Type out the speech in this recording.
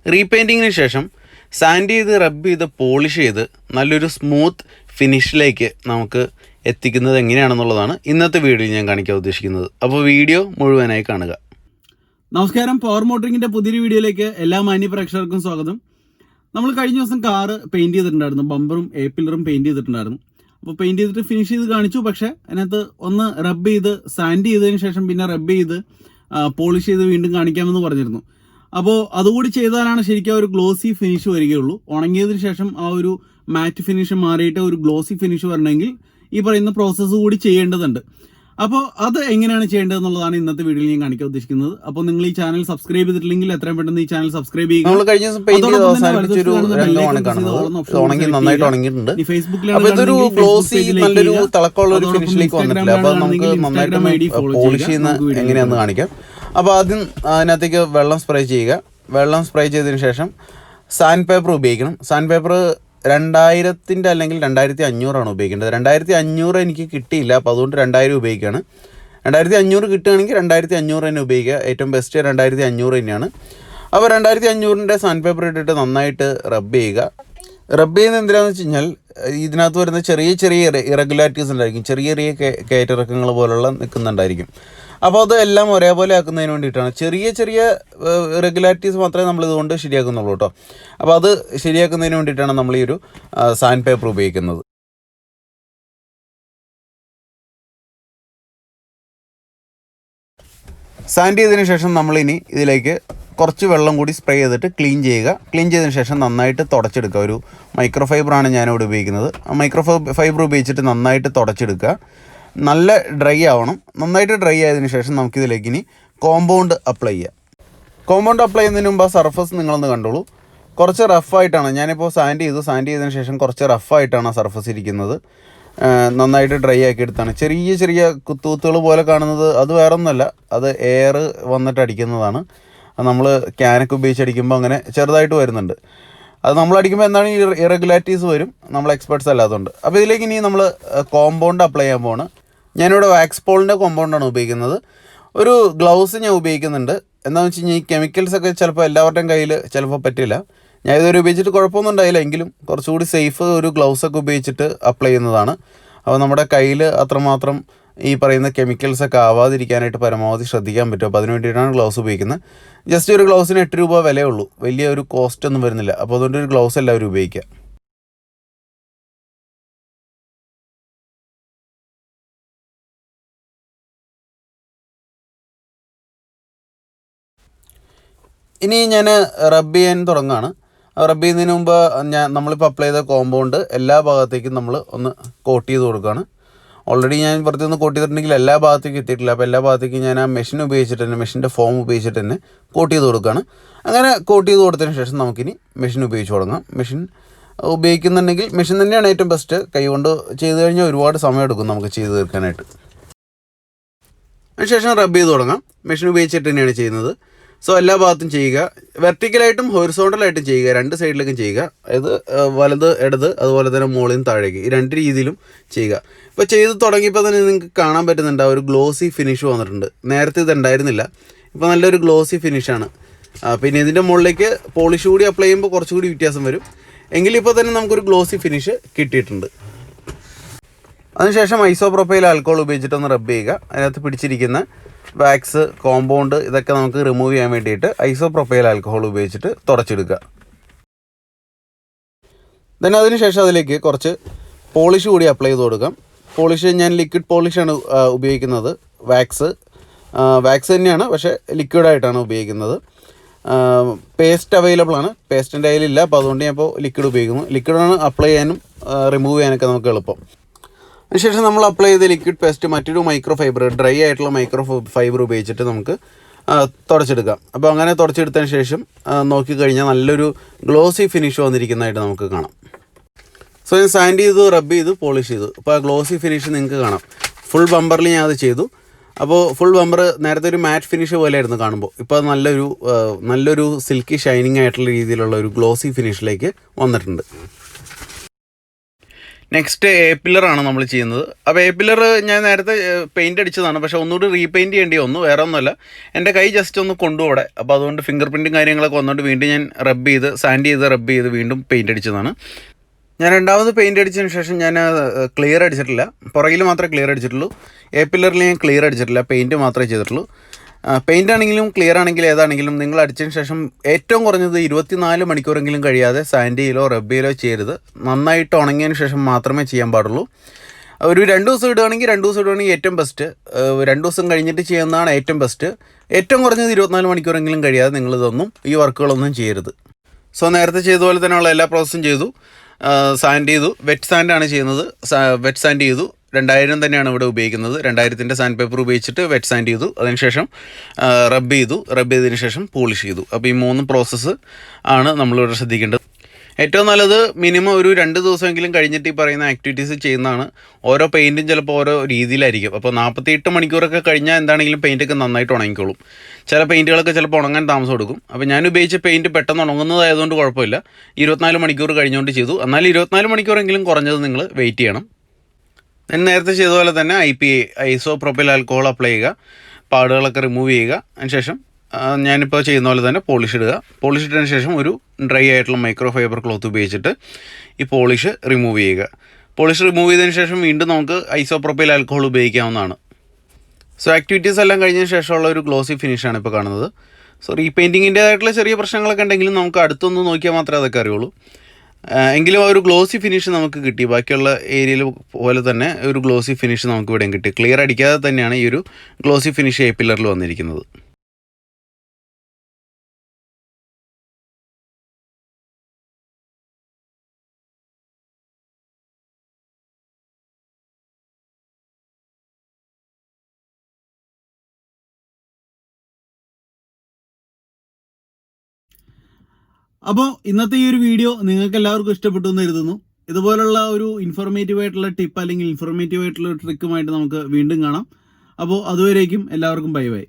റീപെയിൻറ്റിങ്ങിന് ശേഷം സാൻഡ് ചെയ്ത് റബ്ബ് ചെയ്ത് പോളിഷ് ചെയ്ത് നല്ലൊരു സ്മൂത്ത് ഫിനിഷിലേക്ക് നമുക്ക് എത്തിക്കുന്നത് എങ്ങനെയാണെന്നുള്ളതാണ് ഇന്നത്തെ വീഡിയോയിൽ ഞാൻ കാണിക്കാൻ ഉദ്ദേശിക്കുന്നത്. അപ്പോൾ വീഡിയോ മുഴുവനായി കാണുക. നമസ്കാരം, പവർ മോട്ടറിങ്ങിൻ്റെ പുതിയൊരു വീഡിയോയിലേക്ക് എല്ലാ മാന്യ പ്രേക്ഷകർക്കും സ്വാഗതം. നമ്മൾ കഴിഞ്ഞ ദിവസം കാറ് പെയിൻറ്റ് ചെയ്തിട്ടുണ്ടായിരുന്നു, ബമ്പറും പില്ലറും പെയിൻറ്റ് ചെയ്തിട്ടുണ്ടായിരുന്നു. അപ്പോൾ പെയിൻറ്റ് ചെയ്തിട്ട് ഫിനിഷ് ചെയ്ത് കാണിച്ചു. പക്ഷേ അതിനകത്ത് ഒന്ന് റബ്ബ് ചെയ്ത് സാൻഡ് ചെയ്തതിന് ശേഷം പിന്നെ റബ്ബ് ചെയ്ത് പോളിഷ് ചെയ്ത് വീണ്ടും കാണിക്കാമെന്ന് പറഞ്ഞിരുന്നു. അപ്പോൾ അതുകൂടി ചെയ്താലാണ് ശരിക്കും ഒരു ഗ്ലോസി ഫിനിഷ് വരികയുള്ളൂ. ഉണങ്ങിയതിന് ശേഷം ആ ഒരു മാറ്റ് ഫിനിഷ് മാറിയിട്ട് ഒരു ഗ്ലോസി ഫിനിഷ് വരണമെങ്കിൽ ഈ പറയുന്ന പ്രോസസ്സ് കൂടി ചെയ്യേണ്ടതുണ്ട്. അപ്പോൾ അത് എങ്ങനെയാണ് ചെയ്യേണ്ടതെന്നുള്ളതാണ് ഇന്നത്തെ വീഡിയോയിൽ ഞാൻ കാണിക്കാൻ ഉദ്ദേശിക്കുന്നത്. അപ്പോൾ നിങ്ങൾ ഈ ചാനൽ സബ്സ്ക്രൈബ് ചെയ്തിട്ടില്ലെങ്കിൽ എത്രയും പെട്ടെന്ന് ഈ ചാനൽ സബ്സ്ക്രൈബ് ചെയ്യുക. എങ്ങനെയാണെന്ന് കാണിക്കാം. അപ്പോൾ ആദ്യം അതിനകത്തേക്ക് വെള്ളം സ്പ്രേ ചെയ്യുക. വെള്ളം സ്പ്രേ ചെയ്തതിന് ശേഷം സാൻഡ് പേപ്പർ ഉപയോഗിക്കണം. സാൻഡ് പേപ്പർ 2000 അല്ലെങ്കിൽ 2500 ഉപയോഗിക്കേണ്ടത്. 2500 എനിക്ക് കിട്ടിയില്ല, അപ്പോൾ അതുകൊണ്ട് 2000 ഉപയോഗിക്കുകയാണ്. 2500 കിട്ടുകയാണെങ്കിൽ 2500 തന്നെ ഉപയോഗിക്കുക. ഏറ്റവും ബെസ്റ്റ് 2500 തന്നെയാണ്. അപ്പോൾ 2500 സാൻഡ് പേപ്പർ ഇട്ടിട്ട് നന്നായിട്ട് റബ്ബ് ചെയ്യുക. റബ്ബ് ചെയ്യുന്നത് എന്തിനാണെന്ന് വെച്ച് കഴിഞ്ഞാൽ ഇതിനകത്ത് വരുന്ന ചെറിയ ചെറിയ ഇറഗുലാരിറ്റീസ് ഉണ്ടായിരിക്കും, ചെറിയ ചെറിയ കയറ്റിറക്കങ്ങൾ പോലുള്ള നിൽക്കുന്നുണ്ടായിരിക്കും. അപ്പോൾ അത് എല്ലാം ഒരേപോലെ ആക്കുന്നതിന് വേണ്ടിയിട്ടാണ്. ചെറിയ ചെറിയ റെഗുലാരിറ്റീസ് മാത്രമേ നമ്മളിതുകൊണ്ട് ശരിയാക്കുന്നുള്ളൂ കേട്ടോ. അപ്പോൾ അത് ശരിയാക്കുന്നതിന് വേണ്ടിയിട്ടാണ് നമ്മൾ ഈ ഒരു സാൻഡ് പേപ്പർ ഉപയോഗിക്കുന്നത്. സാൻഡ് ചെയ്തതിന് ശേഷം നമ്മളിനി ഇതിലേക്ക് കുറച്ച് വെള്ളം കൂടി സ്പ്രേ ചെയ്തിട്ട് ക്ലീൻ ചെയ്യുക. ക്ലീൻ ചെയ്തതിന് ശേഷം നന്നായിട്ട് തുടച്ചെടുക്കുക. ഒരു മൈക്രോ ഫൈബറാണ് ഞാനിവിടെ ഉപയോഗിക്കുന്നത്. ആ മൈക്രോ ഫൈബർ ഉപയോഗിച്ചിട്ട് നന്നായിട്ട് തുടച്ചെടുക്കുക. നല്ല ഡ്രൈ ആവണം. നന്നായിട്ട് ഡ്രൈ ആയതിനു ശേഷം നമുക്കിതിലേക്ക് ഇനി കോമ്പൗണ്ട് അപ്ലൈ ചെയ്യാം. കോമ്പൗണ്ട് അപ്ലൈ ചെയ്യുന്നതിന് മുമ്പ് ആ സർഫസ് നിങ്ങളൊന്ന് കണ്ടോളൂ. കുറച്ച് റഫായിട്ടാണ് ഞാനിപ്പോൾ സാൻഡ് ചെയ്തതിന് ശേഷം കുറച്ച് റഫായിട്ടാണ് ആ സർഫസ് ഇരിക്കുന്നത്. നന്നായിട്ട് ഡ്രൈ ആക്കി എടുത്താണ്. ചെറിയ ചെറിയ കുത്തുകുത്തുകൾ പോലെ കാണുന്നത് അത് വേറെ ഒന്നുമല്ല, അത് എയർ വന്നിട്ട് അടിക്കുന്നതാണ്. അത് നമ്മൾ ക്യാനൊക്കെ ഉപയോഗിച്ച് അടിക്കുമ്പോൾ അങ്ങനെ ചെറുതായിട്ട് വരുന്നുണ്ട്. അത് നമ്മൾ അടിക്കുമ്പോൾ എന്താണ് ഈ ഇറഗുലാരിറ്റീസ് വരും, നമ്മൾ എക്സ്പെർട്സ് അല്ലാത്തതുകൊണ്ട്. അപ്പോൾ ഇതിലേക്ക് ഇനി നമ്മൾ കോമ്പൗണ്ട് അപ്ലൈ ചെയ്യാൻ പോവാണ്. ഞാനിവിടെ വാക്സ് പോളിൻ്റെ കോമ്പൗണ്ടാണ് ഉപയോഗിക്കുന്നത്. ഒരു ഗ്ലൗസ് ഞാൻ ഉപയോഗിക്കുന്നുണ്ട്. എന്താണെന്ന് വെച്ച് കഴിഞ്ഞാൽ ഈ കെമിക്കൽസൊക്കെ ചിലപ്പോൾ എല്ലാവരുടെയും കയ്യിൽ ചിലപ്പോൾ പറ്റില്ല. ഞാൻ ഇതുവരെ ഉപയോഗിച്ചിട്ട് കുഴപ്പമൊന്നും ഉണ്ടായില്ല, എങ്കിലും കുറച്ചുകൂടി സേഫ് ഒരു ഗ്ലൗസൊക്കെ ഉപയോഗിച്ചിട്ട് അപ്ലൈ ചെയ്യുന്നതാണ്. അപ്പോൾ നമ്മുടെ കയ്യിൽ അത്രമാത്രം ഈ പറയുന്ന കെമിക്കൽസൊക്കെ ആവാതിരിക്കാനായിട്ട് പരമാവധി ശ്രദ്ധിക്കാൻ പറ്റും. അപ്പോൾ അതിന് വേണ്ടിയിട്ടാണ് ഗ്ലൗസ് ഉപയോഗിക്കുന്നത്. ജസ്റ്റ് ഒരു ഗ്ലൗസിന് 8 രൂപ വിലയുള്ളൂ, വലിയ ഒരു കോസ്റ്റ് ഒന്നും വരുന്നില്ല. അപ്പോൾ അതുകൊണ്ട് ഒരു ഗ്ലൗസ് എല്ലാവരും ഉപയോഗിക്കുക. ഇനി ഞാൻ റബ്ബ് ചെയ്യാൻ തുടങ്ങുകയാണ്. റബ്ബ് ചെയ്യുന്നതിന് മുമ്പ് നമ്മളിപ്പോൾ അപ്ലൈ ചെയ്ത കോമ്പൗണ്ട് എല്ലാ ഭാഗത്തേക്കും നമ്മൾ ഒന്ന് കോട്ട് ചെയ്ത് കൊടുക്കുകയാണ്. ഓൾറെഡി ഞാൻ പുറത്ത് നിന്ന് കോട്ട് ചെയ്തിട്ടുണ്ടെങ്കിൽ എല്ലാ ഭാഗത്തേക്കും എത്തിയിട്ടില്ല. അപ്പോൾ എല്ലാ ഭാഗത്തേക്കും ഞാൻ ആ മെഷീൻ ഉപയോഗിച്ചിട്ട് തന്നെ, മെഷീൻ്റെ ഫോം ഉപയോഗിച്ചിട്ട് തന്നെ കോട്ട് ചെയ്ത് കൊടുക്കുകയാണ്. അങ്ങനെ കോട്ട് ചെയ്ത് കൊടുത്തതിന് ശേഷം നമുക്കിനി മെഷീൻ ഉപയോഗിച്ച് തുടങ്ങാം. മെഷീൻ ഉപയോഗിക്കുന്നുണ്ടെങ്കിൽ മെഷീൻ തന്നെയാണ് ഏറ്റവും ബെസ്റ്റ്. കൈകൊണ്ട് ചെയ്ത് കഴിഞ്ഞാൽ ഒരുപാട് സമയം എടുക്കും നമുക്ക് ചെയ്ത് തീർക്കാനായിട്ട്. അതിനുശേഷം റബ്ബ് ചെയ്ത് തുടങ്ങാം. മെഷീൻ ഉപയോഗിച്ചിട്ട് തന്നെയാണ് ചെയ്യുന്നത്. സോ എല്ലാ ഭാഗത്തും ചെയ്യുക. വെർട്ടിക്കലായിട്ടും ഹൊറിസോണ്ടലായിട്ടും ചെയ്യുക, രണ്ട് സൈഡിലേക്കും ചെയ്യുക. അതായത് വലത് ഇടത് അതുപോലെ തന്നെ മുകളിൽ നിന്ന് താഴേക്ക്, ഈ രണ്ട് രീതിയിലും ചെയ്യുക. ഇപ്പോൾ ചെയ്ത് തുടങ്ങിയപ്പോൾ തന്നെ നിങ്ങൾക്ക് കാണാൻ പറ്റുന്നുണ്ട്, ഒരു ഗ്ലോസി ഫിനിഷ് വന്നിട്ടുണ്ട്. നേരത്തെ ഇതുണ്ടായിരുന്നില്ല, ഇപ്പോൾ നല്ലൊരു ഗ്ലോസി ഫിനിഷാണ്. പിന്നെ ഇതിൻ്റെ മുകളിലേക്ക് പോളിഷ് കൂടി അപ്ലൈ ചെയ്യുമ്പോൾ കുറച്ചുകൂടി വ്യത്യാസം വരും. എങ്കിലും ഇപ്പോൾ തന്നെ നമുക്കൊരു ഗ്ലോസി ഫിനിഷ് കിട്ടിയിട്ടുണ്ട്. അതിനുശേഷം ഐസോപ്രോപ്പൈൽ ആൽക്കഹോൾ ഉപയോഗിച്ചിട്ടൊന്ന് റബ്ബ് ചെയ്യുക. അതിനകത്ത് പിടിച്ചിരിക്കുന്ന വാക്സ്, കോമ്പൗണ്ട് ഇതൊക്കെ നമുക്ക് റിമൂവ് ചെയ്യാൻ വേണ്ടിയിട്ട് ഐസോപ്രോപ്പൈൽ ആൽക്കഹോൾ ഉപയോഗിച്ചിട്ട് തുടച്ചെടുക്കുക. then അതിനുശേഷം അതിലേക്ക് കുറച്ച് പോളിഷ് കൂടി അപ്ലൈ ചെയ്ത് കൊടുക്കാം. പോളിഷ് ഞാൻ ലിക്വിഡ് പോളിഷാണ് ഉപയോഗിക്കുന്നത്. വാക്സ് തന്നെയാണ്, പക്ഷേ ലിക്വിഡായിട്ടാണ് ഉപയോഗിക്കുന്നത്. പേസ്റ്റ് അവൈലബിൾ ആണ്, പേസ്റ്റിൻ്റെ കയ്യിലില്ല. അപ്പോൾ അതുകൊണ്ട് ഞാൻ ഇപ്പോൾ ലിക്വിഡ് ഉപയോഗിക്കുന്നു. ലിക്വിഡാണ് അപ്ലൈ ചെയ്യാനും റിമൂവ് ചെയ്യാനൊക്കെ നമുക്ക് എളുപ്പം. അതിനുശേഷം നമ്മൾ അപ്ലൈ ചെയ്ത ലിക്വിഡ് പേസ്റ്റ് മറ്റൊരു മൈക്രോ ഫൈബർ, ഡ്രൈ ആയിട്ടുള്ള മൈക്രോ ഫൈബർ ഉപയോഗിച്ചിട്ട് നമുക്ക് തുടച്ചെടുക്കാം. അപ്പോൾ അങ്ങനെ തുടച്ചെടുത്തതിന് ശേഷം നോക്കിക്കഴിഞ്ഞാൽ നല്ലൊരു ഗ്ലോസി ഫിനിഷ് വന്നിരിക്കുന്നതായിട്ട് നമുക്ക് കാണാം. സോ ഞാൻ സാൻഡ് ചെയ്തു, റബ്ബ് ചെയ്തു, പോളിഷ് ചെയ്തു. അപ്പോൾ ആ ഗ്ലോസി ഫിനിഷ് നിങ്ങൾക്ക് കാണാം. ഫുൾ ബമ്പറിൽ ഞാൻ അത് ചെയ്തു. അപ്പോൾ ഫുൾ ബമ്പർ നേരത്തെ ഒരു മാറ്റ് ഫിനിഷ് പോലെയായിരുന്നു കാണുമ്പോൾ, ഇപ്പോൾ നല്ലൊരു സിൽക്കി ഷൈനിങ് ആയിട്ടുള്ള രീതിയിലുള്ള ഒരു ഗ്ലോസി ഫിനിഷിലേക്ക് വന്നിട്ടുണ്ട്. നെക്സ്റ്റ് എ പില്ലറാണ് നമ്മൾ ചെയ്യുന്നത്. അപ്പോൾ എ പില്ലർ ഞാൻ നേരത്തെ പെയിൻറ്റ് അടിച്ചതാണ്, പക്ഷേ ഒന്നുകൂടി റീപെയിൻറ്റ് ചെയ്യേണ്ടി വന്നു. വേറെ ഒന്നുമല്ല, എൻ്റെ കൈ ജസ്റ്റ് ഒന്ന് കൊണ്ടുപോടെ. അപ്പോൾ അതുകൊണ്ട് ഫിംഗർ പ്രിൻറ്റും കാര്യങ്ങളൊക്കെ വന്നുകൊണ്ട് വീണ്ടും ഞാൻ സാൻഡ് ചെയ്ത് വീണ്ടും പെയിൻറ്റ് അടിച്ചതാണ്. ഞാൻ രണ്ടാമത് പെയിൻറ്റ് അടിച്ചതിന് ശേഷം ഞാൻ ക്ലിയർ അടിച്ചിട്ടില്ല, പുറകിൽ മാത്രമേ ക്ലിയർ അടിച്ചിട്ടുള്ളൂ. എ പില്ലറിൽ ഞാൻ ക്ലിയർ അടിച്ചിട്ടില്ല, പെയിൻറ്റ് മാത്രമേ ചെയ്തിട്ടുള്ളൂ. പെയിൻ്റ് ആണെങ്കിലും ക്ലിയർ ആണെങ്കിലും ഏതാണെങ്കിലും നിങ്ങൾ അടിച്ചതിന് ശേഷം ഏറ്റവും കുറഞ്ഞത് 24 മണിക്കൂറെങ്കിലും കഴിയാതെ സാൻഡ് ചെയ്യലോ റബ്ബ് ചെയ്യലോ ചെയ്യരുത്. നന്നായിട്ട് ഉണങ്ങിയതിന് ശേഷം മാത്രമേ ചെയ്യാൻ പാടുള്ളൂ. ഒരു 2 ദിവസം ഇടുകയാണെങ്കിൽ ഏറ്റവും ബെസ്റ്റ്. 2 ദിവസം കഴിഞ്ഞിട്ട് ചെയ്യുന്നതാണ് ഏറ്റവും ബെസ്റ്റ്. ഏറ്റവും കുറഞ്ഞത് 24 മണിക്കൂറെങ്കിലും കഴിയാതെ ഈ വർക്കുകളൊന്നും ചെയ്യരുത്. സോ നേരത്തെ ചെയ്ത പോലെ തന്നെയുള്ള എല്ലാ പ്രോസസ്സും ചെയ്തു. സാൻഡ് ചെയ്തു, വെറ്റ് സാൻഡാണ് ചെയ്യുന്നത്. വെറ്റ് സാൻഡ് ചെയ്തു. 2000 തന്നെയാണ് ഇവിടെ ഉപയോഗിക്കുന്നത്. 2000-ൻ്റെ സാൻഡ് പേപ്പർ ഉപയോഗിച്ചിട്ട് വെറ്റ് സാൻഡ് ചെയ്തു. അതിനുശേഷം റബ്ബ് ചെയ്തതിന് ശേഷം പോളിഷ് ചെയ്തു. അപ്പോൾ ഈ 3 പ്രോസസ്സ് ആണ് നമ്മളിവിടെ ശ്രദ്ധിക്കേണ്ടത്. ഏറ്റവും നല്ലത് മിനിമം ഒരു 2 ദിവസമെങ്കിലും കഴിഞ്ഞിട്ട് ഈ പറയുന്ന ആക്ടിവിറ്റീസ് ചെയ്യുന്നതാണ്. ഓരോ പെയിൻറ്റും ചിലപ്പോൾ ഓരോ രീതിയിലായിരിക്കും. അപ്പോൾ 48 മണിക്കൂറൊക്കെ കഴിഞ്ഞാൽ എന്താണെങ്കിലും പെയിൻറ്റൊക്കെ നന്നായിട്ട് ഉണങ്ങിക്കോളും. ചില പെയിൻറ്റുകളൊക്കെ ചിലപ്പോൾ ഉണങ്ങാൻ താമസം എടുക്കും. അപ്പോൾ ഞാൻ ഉപയോഗിച്ച പെയിൻറ്റ് പെട്ടെന്ന് ഉണങ്ങുന്നതായതുകൊണ്ട് കുഴപ്പമില്ല. 24 മണിക്കൂർ കഴിഞ്ഞുകൊണ്ട് ചെയ്തു. എന്നാൽ 24 മണിക്കൂറെങ്കിലും കുറഞ്ഞത് നിങ്ങൾ വെയിറ്റ് ചെയ്യണം. ഞാൻ നേരത്തെ ചെയ്ത പോലെ തന്നെ ഐസോപ്രോപ്പൈൽ ആൽക്കഹോൾ അപ്ലൈ ചെയ്യുക, പാടുകളൊക്കെ റിമൂവ് ചെയ്യുക. അതിനുശേഷം ഞാനിപ്പോൾ ചെയ്യുന്ന പോലെ തന്നെ പോളിഷ് ഇട്ടതിന് ശേഷം ഒരു ഡ്രൈ ആയിട്ടുള്ള മൈക്രോ ഫൈബർ ക്ലോത്ത് ഉപയോഗിച്ചിട്ട് ഈ പോളിഷ് റിമൂവ് ചെയ്യുക. പോളിഷ് റിമൂവ് ചെയ്തതിന് ശേഷം വീണ്ടും നമുക്ക് ഐസോപ്രോപ്പൈൽ ആൽക്കഹോൾ ഉപയോഗിക്കാവുന്നതാണ്. സോ ആക്ടിവിറ്റീസ് എല്ലാം കഴിഞ്ഞതിന് ശേഷമുള്ള ഒരു ഗ്ലോസി ഫിനിഷാണ് ഇപ്പോൾ കാണുന്നത്. സോ റീപെയിൻറ്റിങ്ങിൻ്റേതായിട്ടുള്ള ചെറിയ പ്രശ്നങ്ങളൊക്കെ ഉണ്ടെങ്കിലും നമുക്ക് അടുത്തൊന്ന് നോക്കിയാൽ മാത്രമേ അതൊക്കെ അറിയുള്ളൂ. എങ്കിലും ആ ഒരു ഗ്ലോസി ഫിനിഷ് നമുക്ക് കിട്ടി. ബാക്കിയുള്ള ഏരിയയിൽ പോലെ തന്നെ ഒരു ഗ്ലോസി ഫിനിഷ് നമുക്ക് ഇവിടെയും കിട്ടി. ക്ലിയർ അടിക്കാതെ തന്നെയാണ് ഈ ഒരു ഗ്ലോസി ഫിനിഷ് എ പില്ലറിൽ വന്നിരിക്കുന്നത്. അപ്പോൾ ഇന്നത്തെ ഈ ഒരു വീഡിയോ നിങ്ങൾക്ക് എല്ലാവർക്കും ഇഷ്ടപ്പെട്ടു എന്ന് കരുതുന്നു. ഇതുപോലുള്ള ഒരു ഇൻഫോർമേറ്റീവ് ആയിട്ടുള്ള ടിപ്പ് അല്ലെങ്കിൽ ഇൻഫോർമേറ്റീവ് ആയിട്ടുള്ള ട്രിക്കുമായിട്ട് നമുക്ക് വീണ്ടും കാണാം. അപ്പോൾ അതുവരേക്കും എല്ലാവർക്കും ബൈ ബൈ.